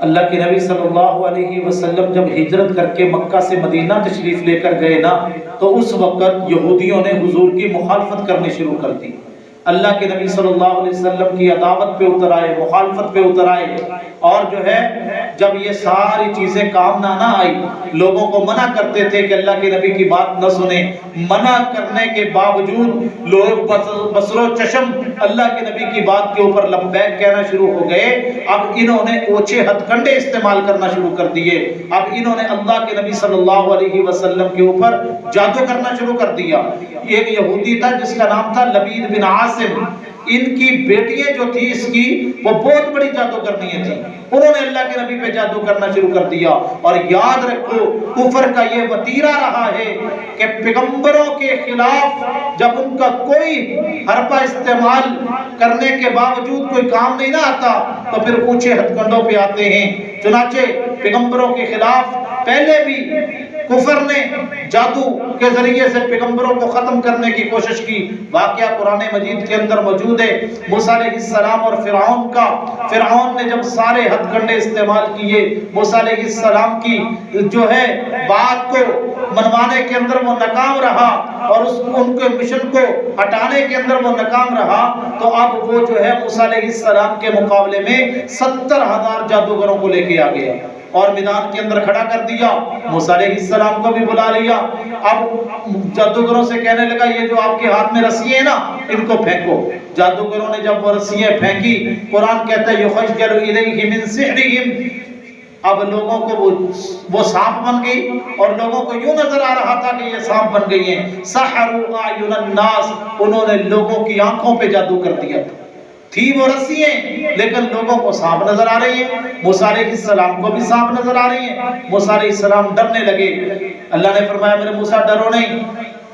اللہ کے نبی صلی اللہ علیہ وسلم جب ہجرت کر کے مکہ سے مدینہ تشریف لے کر گئے نا، تو اس وقت یہودیوں نے حضور کی مخالفت کرنی شروع کر دی۔ اللہ کے نبی صلی اللہ علیہ وسلم کی عداوت پہ اتر آئے، مخالفت پہ اتر آئے، اور جو ہے جب یہ ساری چیزیں کام نہ آئی، لوگوں کو منع کرتے تھے کہ اللہ کے نبی کی بات نہ سنیں، منع کرنے کے باوجود لوگ بصر و چشم اللہ کے نبی کی بات کے اوپر لبیک کہنا شروع ہو گئے۔ اب انہوں نے اوچھے ہتھ کنڈے استعمال کرنا شروع کر دیے، اب انہوں نے اللہ کے نبی صلی اللہ علیہ وسلم کے اوپر جادو کرنا شروع کر دیا۔ ایک یہودی تھا جس کا نام تھا لبید بن عاصم، ان کی بیٹیاں جو تھی اس کی وہ بہت بڑی جادوگرنیاں تھیں، انہوں نے اللہ کے نبی پہ جادو کرنا شروع کر دیا۔ اور یاد رکھو کفر کا یہ وتیرہ رہا ہے کہ پیغمبروں کے خلاف جب ان کا کوئی حربہ استعمال کرنے کے باوجود کوئی کام نہیں نہ آتا تو پھر اونچے ہتھ کنڈوں پہ آتے ہیں۔ چنانچہ پیغمبروں کے خلاف پہلے بھی کفر نے جادو کے ذریعے سے پیغمبروں کو ختم کرنے کی کوشش کی۔ واقعہ قرآن مجید کے اندر موجود ہے، موسیٰ علیہ السلام اور فرعون کا۔ فرعون نے جب سارے ہتھ کنڈے استعمال کیے، موسیٰ علیہ السلام کی جو ہے بات کو منوانے کے اندر وہ ناکام رہا اور ان کے مشن کو ہٹانے کے اندر وہ ناکام رہا، تو اب وہ جو ہے موسیٰ علیہ السلام کے مقابلے میں 70,000 جادوگروں کو لے کے آ گیا اور میدان کے اندر کھڑا کر دیا۔ موسیٰ علیہ السلام کو بھی بلا لیا، اب جادوگروں سے کہنے لگا یہ جو آپ کے ہاتھ میں رسیاں ہیں نا ان کو پھینکو۔ جادوگروں نے جب وہ رسیاں پھینکی، قرآن کہتا ہے یخجل الیہ من سحرہم، اب لوگوں کو وہ سانپ بن گئی اور لوگوں کو یوں نظر آ رہا تھا کہ یہ سانپ بن گئی ہیں۔ سحروا اعین الناس، انہوں نے لوگوں کی آنکھوں پہ جادو کر دیا تھا، تھی وہ رسیاں لیکن لوگوں کو سانپ نظر آ رہی ہیں، موسیٰ علیہ السلام کو بھی سانپ نظر آ رہی ہیں۔ موسیٰ علیہ السلام ڈرنے لگے، اللہ نے فرمایا میرے موسیٰ ڈرو نہیں،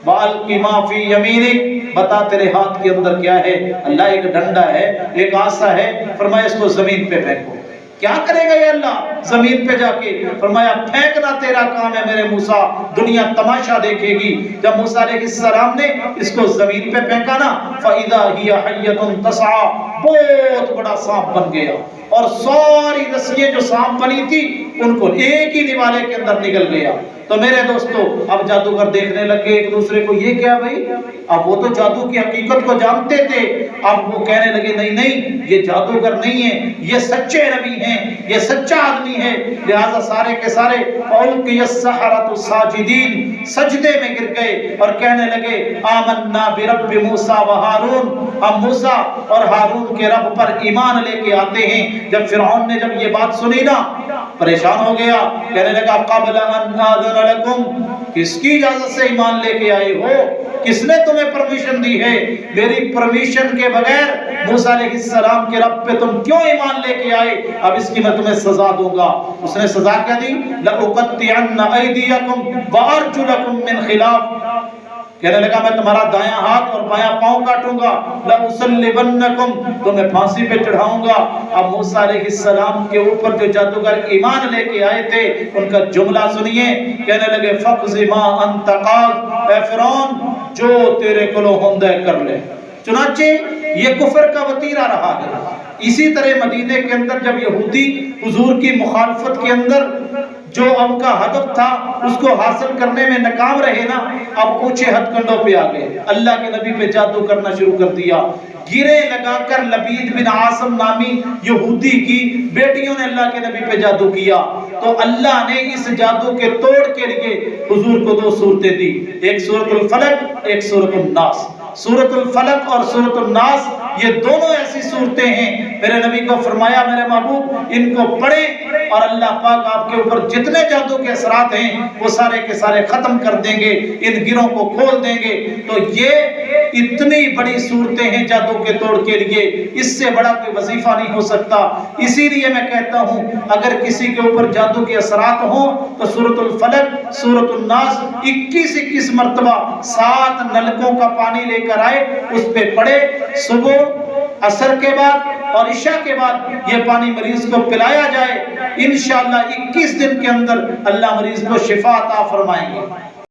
وَأَلْقِ مَا فِي يَمِينِكَ، بتا تیرے ہاتھ کے اندر کیا ہے۔ اللہ ایک ڈنڈا ہے، ایک آسا ہے، فرمایا اس کو زمین پہ پھینکو۔ کیا کرے گا یہ اللہ زمین پہ جا کے؟ فرمایا پھینکنا تیرا کام ہے میرے موسیٰ، دنیا تماشا دیکھے گی۔ جب موسیٰ علیہ السلام نے اس کو زمین پہ پھینکا نا، فَإِذَا هِيَ حَيَّةٌ تَسْعَىٰ، بہت بڑا سانپ بن گیا اور ساری رسیاں جو سانپ بنی تھی ان کو ایک ہی نوالے کے اندر نگل گیا۔ تو میرے دوستو اب جادوگر دیکھنے لگے ایک دوسرے کو، یہ کیا بھائی؟ اب وہ تو جادو کی حقیقت کو جانتے تھے، اب وہ کہنے لگے نہیں نہیں یہ جادوگر نہیں ہے، یہ سچے نبی ہیں، یہ سچا آدمی ہے۔ لہٰذا سارے کے سارے فَأُلْقِيَ السَّحَرَةُ سَاجِدِينَ، سجدے میں گر گئے اور کہنے لگے آمنا برب موسیٰ و ہارون، ہم موسیٰ اور ہارون کے رب پر ایمان لے کے آتے ہیں۔ جب فرعون نے جب یہ بات سنی نا پریشان ہو گیا، کہنے لگا قبل ان آذن لکم، کس کی اجازت سے ایمان لے کے آئے ہو؟ کس نے تمہیں پرمیشن دی ہے؟ میری پرمیشن کے بغیر موسیٰ علیہ السلام کے رب پہ تم کیوں ایمان لے کے آئے؟ اب اس کی میں تمہیں سزا دوں گا۔ اس نے سزا کیا دی؟ لَأُقَطِّعَنَّ أَيْدِيَكُمْ وَأَرْجُلَكُمْ مِنْ خِلَافٍ، کہنے لگا میں تمہارا دایاں ہاتھ اور بایاں پاؤں کاٹوں گا۔ لَأُصَلِّبَنَّكُمْ، تمہیں پھانسی پہ چڑھاؤں گا۔ اب موسیٰ علیہ السلام کے اوپر جو جادوگر ایمان لے کے آئے تھے ان کا جملہ سنیے، کہنے لگے فَقْضِ مَا أَنْتَ قَاضٍ، اے فرعون جو تیرے کلو ہوندہ کر لے۔ چنانچہ یہ کفر کا وتیرہ رہا ہے۔ اسی طرح مدینے کے اندر جب یہودی حضور کی مخالفت کے اندر جو ان کا ہدف تھا اس کو حاصل کرنے میں ناکام رہے نا، اب اونچے ہتھ کنڈوں پہ آ گئے، اللہ کے نبی پہ جادو کرنا شروع کر دیا۔ گرے لگا کر لبید بن عاصم نامی یہودی کی بیٹیوں نے اللہ کے نبی پہ جادو کیا، تو اللہ نے اس جادو کے توڑ کے لیے حضور کو 2 صورتیں دی، ایک سورۃ الفلق ایک سورۃ الناس۔ سورۃ الفلق اور سورۃ الناس یہ دونوں ایسی صورتیں ہیں، میرے نبی کو فرمایا میرے محبوب ان کو پڑھیں اور اللہ پاک آپ کے اوپر جتنے جادو کے اثرات ہیں وہ سارے کے سارے ختم کر دیں گے، ان گروں کو کھول دیں گے۔ تو یہ اتنی بڑی صورتیں ہیں جادو کے توڑ کے لیے، اس سے بڑا کوئی وظیفہ نہیں ہو سکتا۔ اسی لیے میں کہتا ہوں اگر کسی کے اوپر جادو کے اثرات ہوں تو سورۃ الفلق سورۃ الناس 21 مرتبہ 7 نلکوں کا پانی لے کر آئے اس پہ پڑے، صبح عصر کے بعد اور عشاء کے بعد یہ پانی مریض کو پلایا جائے، انشاءاللہ 21 دن کے اندر اللہ مریض کو شفا عطا فرمائیں گے۔